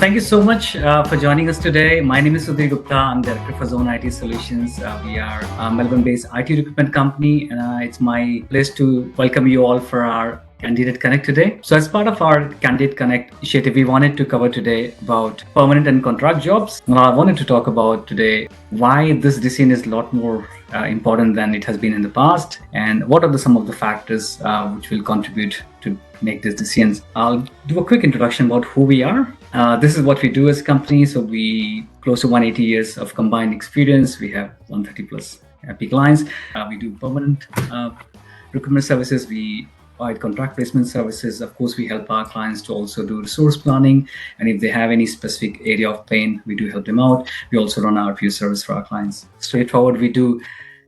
Thank you so much for joining us today. My name is Sudhir Gupta. I'm Director for Zone IT Solutions. We are a Melbourne-based IT recruitment company, and it's my place to welcome you all for our CandidateConnect today. So as part of our CandidateConnect initiative, we wanted to cover today about permanent and contract jobs. I wanted to talk about today why this decision is a lot more important than it has been in the past, and what are some of the factors which will contribute to make these decisions. I'll do a quick introduction about who we are. This is what we do as a company. So we close to 180 years of combined experience. We have 130 plus happy clients. We do permanent recruitment services. We provide contract placement services. Of course, we help our clients to also do resource planning. And if they have any specific area of pain, we do help them out. We also run our RPU service for our clients. Straightforward, we do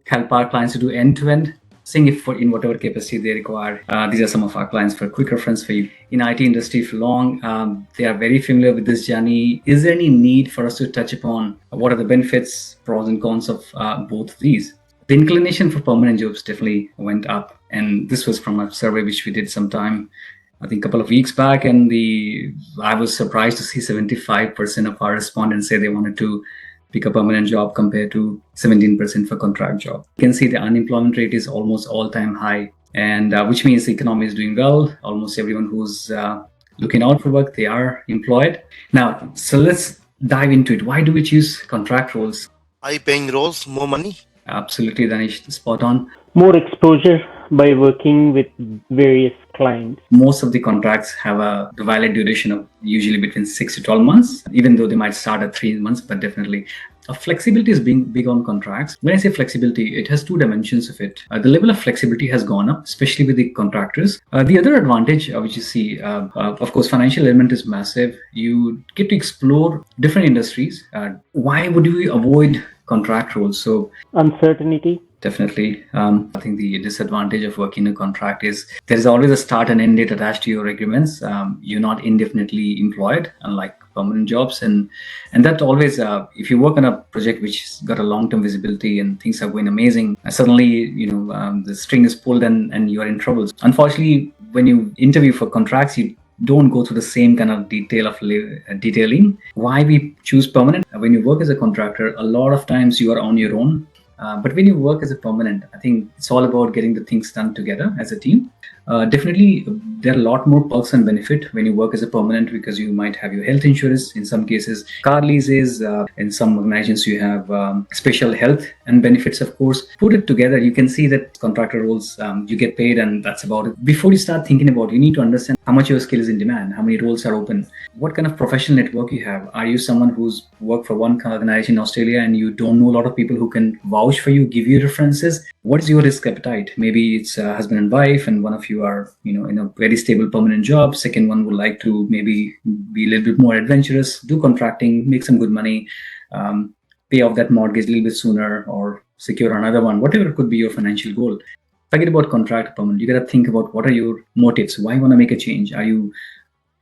help our clients to do end-to-end, seeing if in whatever capacity they require. These are some of our clients for quick reference for you. In IT industry for long, they are very familiar with this journey. Is there any need for us to touch upon what are the benefits, pros and cons of both of these? The inclination for permanent jobs definitely went up. And this was from a survey which we did sometime, I think a couple of weeks back. And I was surprised to see 75% of our respondents say they wanted to pick a permanent job compared to 17% for contract job. You can see the unemployment rate is almost all-time high, and which means the economy is doing well. Almost everyone who's looking out for work, they are employed. Now, so let's dive into it. Why do we choose contract roles? High-paying roles, more money? Absolutely, Danish, spot on. More exposure by working with various clients. Most of the contracts have a valid duration of usually between 6 to 12 months, even though they might start at 3 months, but definitely flexibility is being big on contracts. When I say flexibility, it has two dimensions of it. The level of flexibility has gone up, especially with the contractors. The other advantage, which you see, of course, financial element is massive. You get to explore different industries. Why would you avoid contract roles? So uncertainty. Definitely. I think the disadvantage of working a contract is there is always a start and end date attached to your agreements. You're not indefinitely employed, unlike permanent jobs. And that always, if you work on a project which has got a long-term visibility and things are going amazing, suddenly, the string is pulled and you're in trouble. Unfortunately, when you interview for contracts, you don't go through the same kind of detailing. Why we choose permanent? When you work as a contractor, a lot of times you are on your own. But when you work as a permanent, I think it's all about getting the things done together as a team. Definitely, there are a lot more perks and benefit when you work as a permanent, because you might have your health insurance, in some cases car leases, in some organizations you have special health and benefits, of course. Put it together, you can see that contractor roles, you get paid and that's about it. Before you start thinking about it, you need to understand how much your skill is in demand, how many roles are open, what kind of professional network you have. Are you someone who's worked for one organization in Australia and you don't know a lot of people who can vouch for you, give you references? What is your risk appetite? Maybe it's a husband and wife and one of you are in a very stable permanent job. Second one would like to maybe be a little bit more adventurous, do contracting, make some good money, pay off that mortgage a little bit sooner, or secure another one, whatever could be your financial goal. Forget about contract permanent. You got to think about what are your motives. Why you want to make a change? You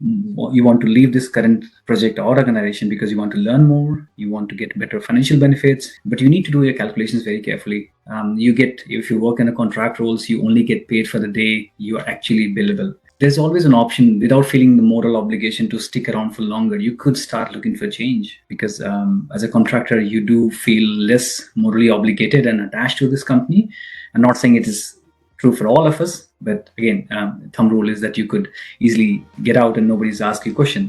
want to leave this current project or organization because you want to learn more, you want to get better financial benefits, but you need to do your calculations very carefully. If you work in a contract roles, you only get paid for the day you are actually billable. There's always an option without feeling the moral obligation to stick around for longer. You could start looking for change because as a contractor, you do feel less morally obligated and attached to this company. I'm not saying it is true for all of us, but again, thumb rule is that you could easily get out and nobody's asked you a question.